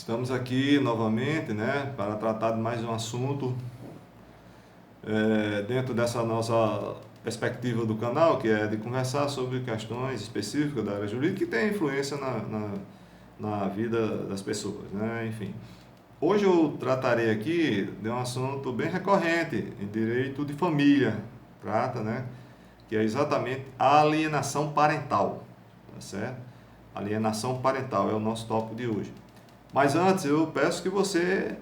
Estamos aqui novamente, né, para tratar de mais um assunto dentro dessa nossa perspectiva do canal, que é de conversar sobre questões específicas da área jurídica que tem influência na vida das pessoas, né, enfim. Hoje eu tratarei aqui de um assunto bem recorrente em direito de família, trata, né, que é exatamente a alienação parental, tá certo? Alienação parental é o nosso tópico de hoje. Mas antes eu peço que você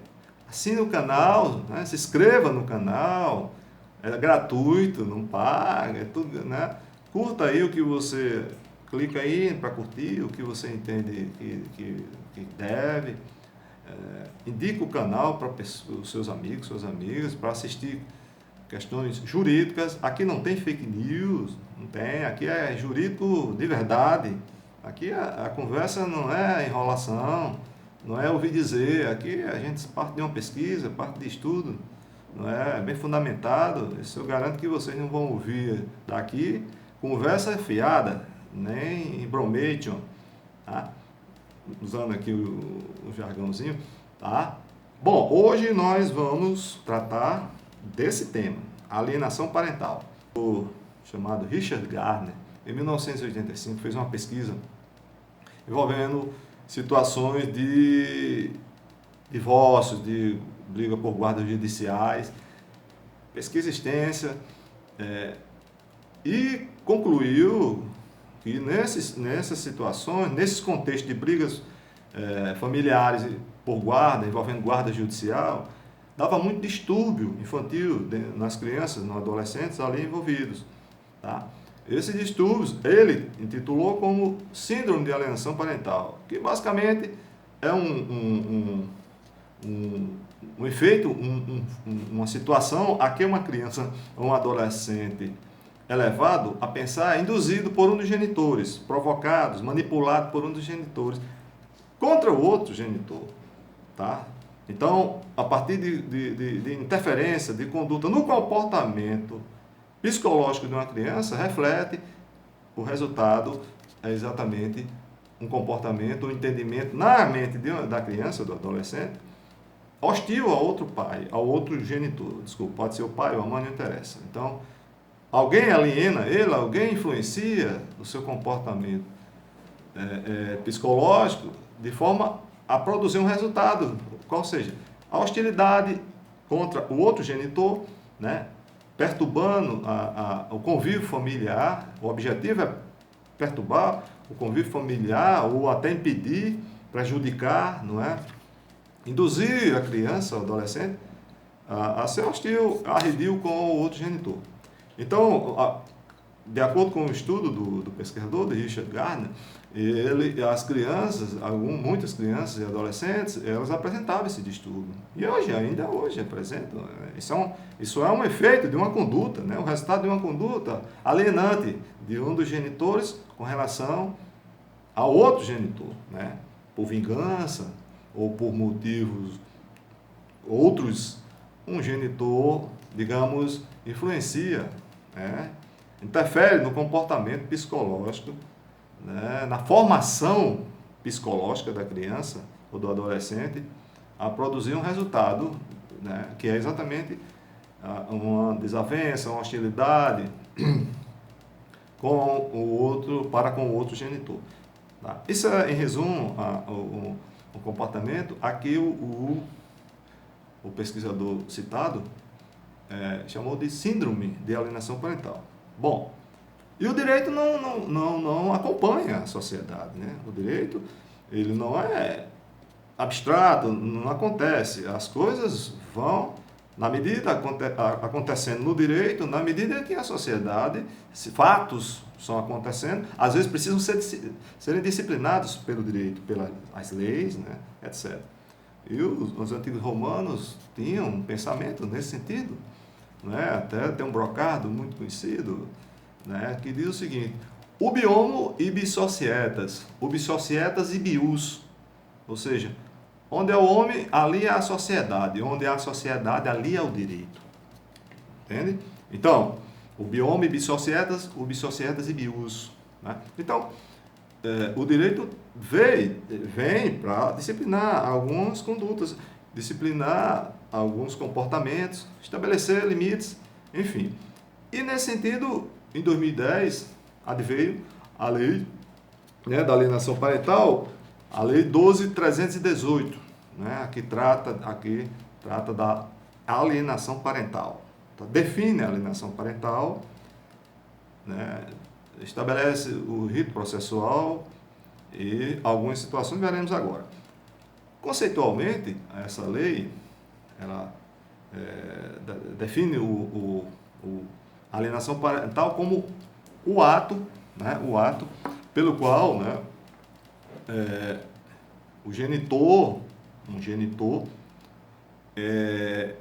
assine o canal, né? Se inscreva no canal, é gratuito, não paga, é tudo, né? Curta aí o que você, clica aí para curtir o que você entende que deve, indica o canal para os seus amigos, suas amigas, para assistir questões jurídicas. Aqui não tem fake news, não tem, aqui é jurídico de verdade, aqui a conversa não é enrolação, não é ouvir dizer, aqui a gente parte de uma pesquisa, parte de estudo, não é bem fundamentado. Isso eu garanto que vocês não vão ouvir daqui conversa fiada, nem bromation, tá? Usando aqui o jargãozinho, tá? Bom, hoje nós vamos tratar desse tema, alienação parental. O chamado Richard Gardner, em 1985, fez uma pesquisa envolvendo situações de divórcios, de briga por guardas judiciais, pesquisa extensa, e concluiu que nessas situações, nesses contextos de brigas familiares por guarda, envolvendo guarda judicial, dava muito distúrbio infantil nas crianças, nos adolescentes ali envolvidos, tá? Esses distúrbios, ele intitulou como síndrome de alienação parental, que basicamente é um efeito, uma situação a que uma criança ou um adolescente é levado a pensar, induzido por um dos genitores, provocados, manipulado por um dos genitores, contra o outro genitor, tá? Então, a partir de interferência, de conduta no comportamento psicológico de uma criança, reflete o resultado, é exatamente um comportamento, um entendimento na mente da criança, do adolescente, hostil ao outro pai, ao outro genitor. Desculpa, pode ser o pai ou a mãe, não interessa. Então, alguém aliena ele, alguém influencia o seu comportamento psicológico de forma a produzir um resultado, qual seja, a hostilidade contra o outro genitor, né, perturbando o convívio familiar. O objetivo é perturbar o convívio familiar ou até impedir, prejudicar, não é? Induzir a criança, o adolescente, a ser hostil, arredio com o outro genitor. Então, de acordo com o estudo do pesquisador, de Richard Gardner, as crianças, muitas crianças e adolescentes, elas apresentavam esse distúrbio. E ainda hoje apresentam. Isso é um efeito de uma conduta, né? O resultado de uma conduta alienante de um dos genitores com relação ao outro genitor, né? Por vingança ou por motivos outros, um genitor, digamos, influencia, né? Interfere no comportamento psicológico, né, na formação psicológica da criança ou do adolescente, a produzir um resultado, né, que é exatamente uma desavença, uma hostilidade com o outro, para com o outro genitor. Tá? Isso é, em resumo, o comportamento a que o pesquisador citado chamou de síndrome de alienação parental. Bom, e o direito não acompanha a sociedade, né? O direito, ele não é abstrato, não acontece. As coisas vão, na medida acontecendo no direito, na medida que a sociedade, fatos estão acontecendo, às vezes precisam serem disciplinados pelo direito, pelas leis, né? Etc. E os antigos romanos tinham um pensamento nesse sentido, né? Até tem um brocado muito conhecido, né, que diz o seguinte: ubi homo ibi societas e bius, ou seja, onde é o homem, ali é a sociedade, onde é a sociedade, ali é o direito. Entende? Então, ubi homo ibi societas e bius, né? Então, o direito vem para disciplinar algumas condutas, disciplinar alguns comportamentos, estabelecer limites, enfim. E nesse sentido, em 2010, adveio a lei, né, da alienação parental, a lei 12.318, né, que trata da alienação parental. Então, define a alienação parental, né, estabelece o rito processual e algumas situações veremos agora. Conceitualmente, essa lei, ela define a alienação parental como o ato, né, pelo qual, né, um genitor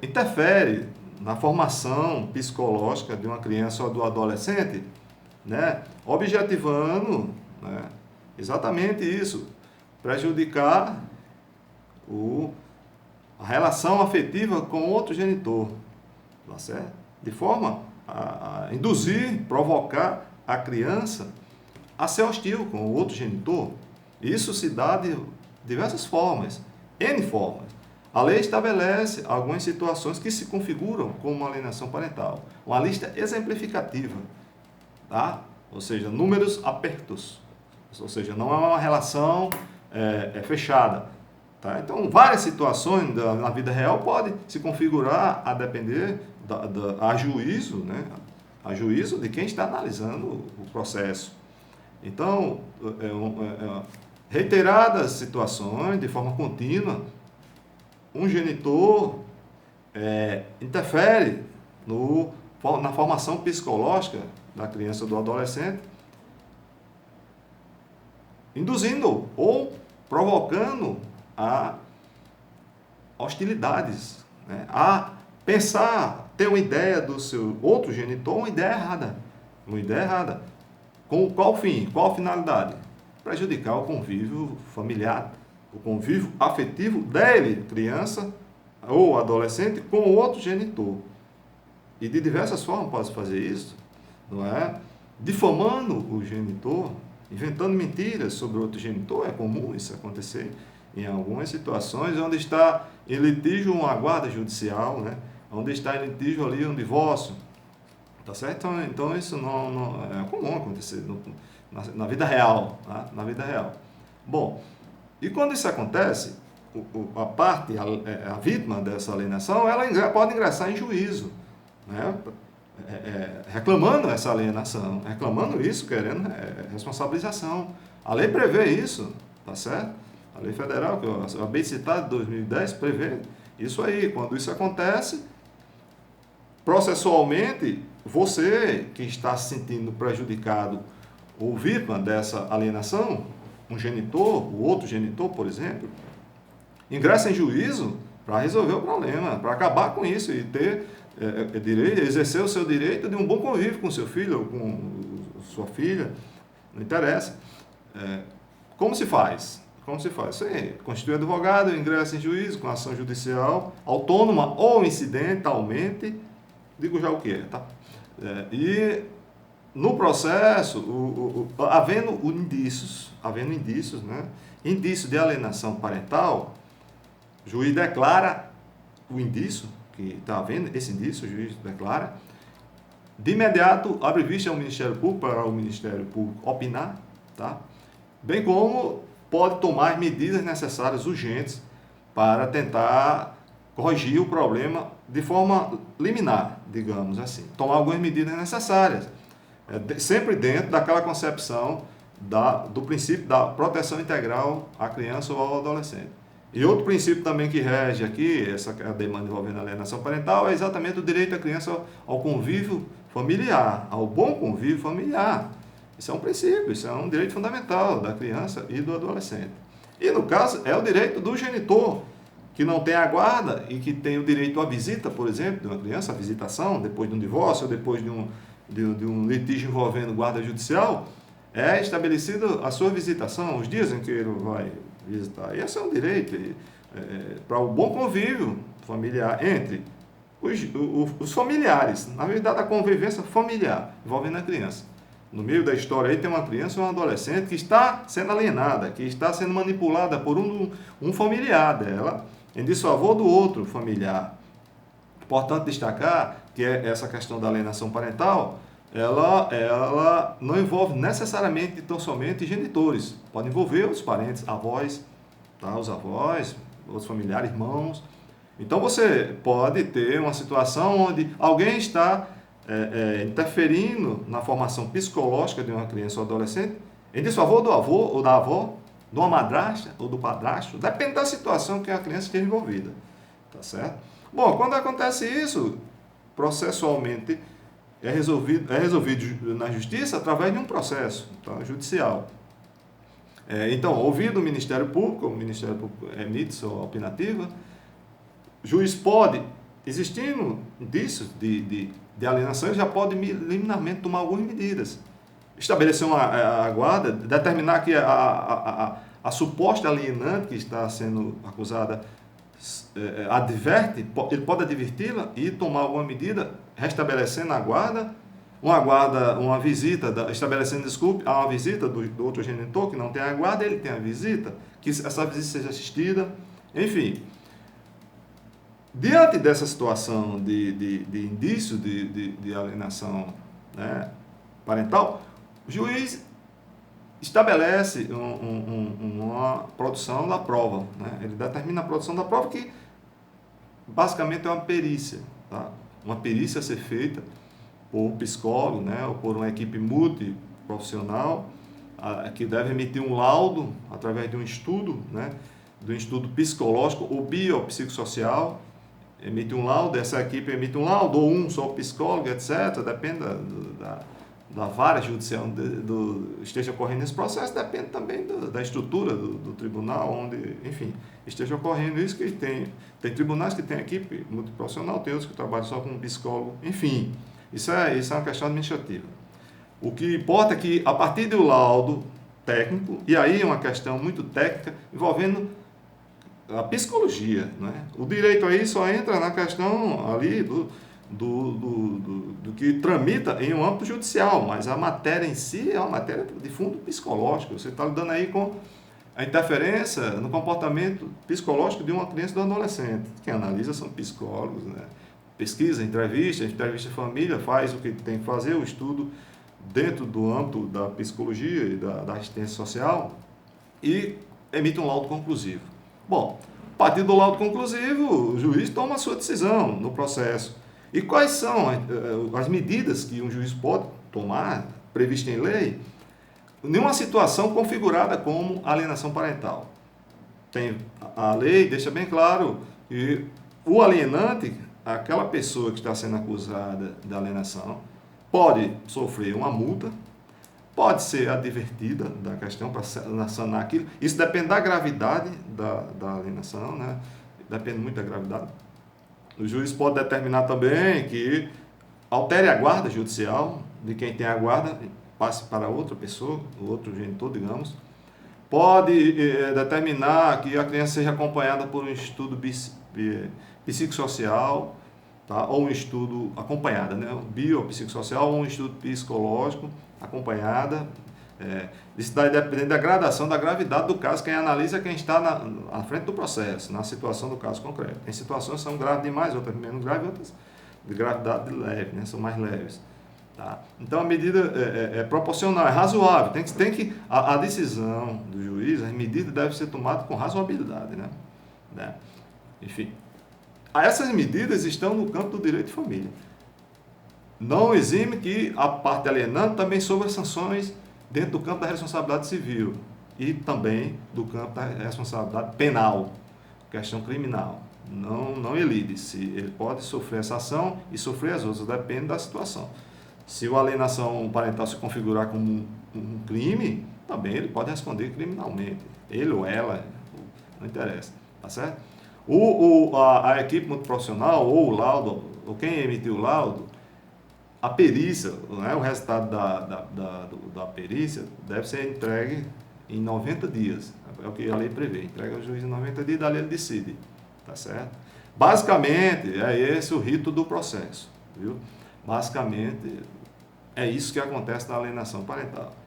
interfere na formação psicológica de uma criança ou do adolescente, né, objetivando, né, exatamente isso, prejudicar a relação afetiva com outro genitor, tá certo? De forma a induzir, provocar a criança a ser hostil com o outro genitor. Isso se dá de diversas formas, N formas. A lei estabelece algumas situações que se configuram como uma alienação parental. Uma lista exemplificativa, tá? Ou seja, números apertos. Ou seja, não é uma relação fechada. Tá? Então, várias situações na vida real podem se configurar a depender a juízo, né? A juízo de quem está analisando o processo. Então, reiteradas situações, de forma contínua, um genitor interfere na formação psicológica da criança ou do adolescente, induzindo ou provocando a hostilidades, né? A pensar, ter uma ideia do seu outro genitor, uma ideia errada. Com qual fim? Qual finalidade? Prejudicar o convívio familiar, o convívio afetivo dele, criança ou adolescente, com outro genitor. E de diversas formas pode fazer isso, não é? Difamando o genitor, inventando mentiras sobre o outro genitor, é comum isso acontecer em algumas situações, onde está em litígio uma guarda judicial, né? Onde está em litígio ali um divórcio, tá certo? Então isso não é comum acontecer na vida real, tá? Na vida real. Bom, e quando isso acontece, a vítima dessa alienação, ela pode ingressar em juízo, né? Reclamando essa alienação, reclamando isso, querendo responsabilização. A lei prevê isso, tá certo? A lei federal, que eu acabei de citar, de 2010, prevê isso aí. Quando isso acontece, processualmente, você que está se sentindo prejudicado ou vítima dessa alienação, um genitor, o outro genitor, por exemplo, ingressa em juízo para resolver o problema, para acabar com isso e ter exercer o seu direito de um bom convívio com seu filho ou com sua filha, não interessa. Como se faz? Você constitui advogado, ingressa em juízo com ação judicial autônoma ou incidentalmente, digo já o que é, tá? E no processo, havendo indícios, né? Indício de alienação parental, o juiz declara o indício, que está havendo esse indício, o juiz declara, de imediato abre vista ao Ministério Público, para o Ministério Público opinar, tá? Bem como pode tomar medidas necessárias urgentes para tentar corrigir o problema de forma liminar, digamos assim. Tomar algumas medidas necessárias, sempre dentro daquela concepção do princípio da proteção integral à criança ou ao adolescente. E outro princípio também que rege aqui, essa demanda envolvendo a alienação parental, é exatamente o direito da criança ao convívio familiar, ao bom convívio familiar. Isso é um princípio, isso é um direito fundamental da criança e do adolescente. E no caso, é o direito do genitor, que não tem a guarda e que tem o direito à visita, por exemplo, de uma criança, a visitação, depois de um divórcio ou depois de um litígio envolvendo guarda judicial, é estabelecida a sua visitação, os dias em que ele vai visitar. E esse é um direito para o bom convívio familiar entre os familiares, na verdade a convivência familiar envolvendo a criança. No meio da história aí tem uma criança ou um adolescente que está sendo alienada, que está sendo manipulada por um familiar dela, em desfavor do outro familiar. Importante destacar que essa questão da alienação parental, ela não envolve necessariamente, tão somente, genitores. Pode envolver os parentes, avós, tá? Os avós, os familiares, irmãos. Então você pode ter uma situação onde alguém está interferindo na formação psicológica de uma criança ou adolescente em desfavor do avô ou da avó, de uma madrasta ou do padrasto, depende da situação que a criança esteja envolvida, tá certo? Bom, quando acontece isso, processualmente é resolvido na justiça através de um processo, tá, judicial. Então, ouvido o Ministério Público, o Ministério Público emite sua opinativa, o juiz pode, existindo indícios de alienação, ele já pode liminarmente tomar algumas medidas. Estabelecer a guarda, determinar que a suposta alienante que está sendo acusada adverte, ele pode adverti-la e tomar alguma medida, restabelecendo a guarda, uma visita, estabelecendo, desculpe, a uma visita do outro genitor que não tem a guarda, ele tem a visita, que essa visita seja assistida, enfim. Diante dessa situação de indício de alienação, né, parental, o juiz estabelece uma produção da prova, né? Ele determina a produção da prova que basicamente é uma perícia, tá? Uma perícia a ser feita por um psicólogo, né, ou por uma equipe multiprofissional, que deve emitir um laudo através de um estudo, né, de um estudo psicológico ou biopsicossocial, emite um laudo, essa equipe emite um laudo, ou um só psicólogo, etc., depende da vara judicial esteja ocorrendo esse processo, depende também da estrutura do tribunal, onde, enfim, esteja ocorrendo isso, que tem tribunais que têm equipe multiprofissional, tem outros que trabalham só com um psicólogo, enfim, isso é uma questão administrativa. O que importa é que, a partir do laudo técnico, e aí é uma questão muito técnica, envolvendo a psicologia, né? O direito aí só entra na questão ali do que tramita em um âmbito judicial, mas a matéria em si é uma matéria de fundo psicológico. Você está lidando aí com a interferência no comportamento psicológico de uma criança e de um adolescente. Quem analisa são psicólogos, né? Pesquisa, entrevista de família, faz o que tem que fazer, o estudo dentro do âmbito da psicologia e da assistência social e emite um laudo conclusivo. Bom, a partir do laudo conclusivo, o juiz toma a sua decisão no processo. E quais são as medidas que um juiz pode tomar, previstas em lei, nenhuma situação configurada como alienação parental? A lei deixa bem claro que o alienante, aquela pessoa que está sendo acusada de alienação, pode sofrer uma multa, pode ser advertida da questão para sanar aquilo. Isso depende da gravidade da alienação, né? Depende muito da gravidade. O juiz pode determinar também que altere a guarda judicial de quem tem a guarda, passe para outra pessoa, outro genitor, digamos. Pode determinar que a criança seja acompanhada por um estudo psicossocial, tá? Ou um estudo acompanhada, né? Biopsicossocial ou um estudo psicológico acompanhada. Isso daí depende da gradação, da gravidade do caso. Quem analisa é quem está à frente do processo, na situação do caso concreto. Tem situações que são graves demais, outras menos graves, outras de gravidade leve, né? São mais leves. Tá? Então a medida é proporcional, é razoável. A decisão do juiz, as medidas devem ser tomadas com razoabilidade, né? Enfim, essas medidas estão no campo do direito de família. Não exime que a parte alienante também sofra sanções dentro do campo da responsabilidade civil e também do campo da responsabilidade penal, questão criminal. Não elide-se, ele pode sofrer essa ação e sofrer as outras, depende da situação. Se a alienação parental se configurar como um crime, também ele pode responder criminalmente, ele ou ela, não interessa, tá certo? A equipe multiprofissional ou o laudo, ou quem emitiu o laudo, a perícia, né, o resultado da perícia deve ser entregue em 90 dias. É o que a lei prevê. Entrega ao juiz em 90 dias e dali ele decide. Tá certo? Basicamente, é esse o rito do processo. Viu? Basicamente, É isso que acontece na alienação parental.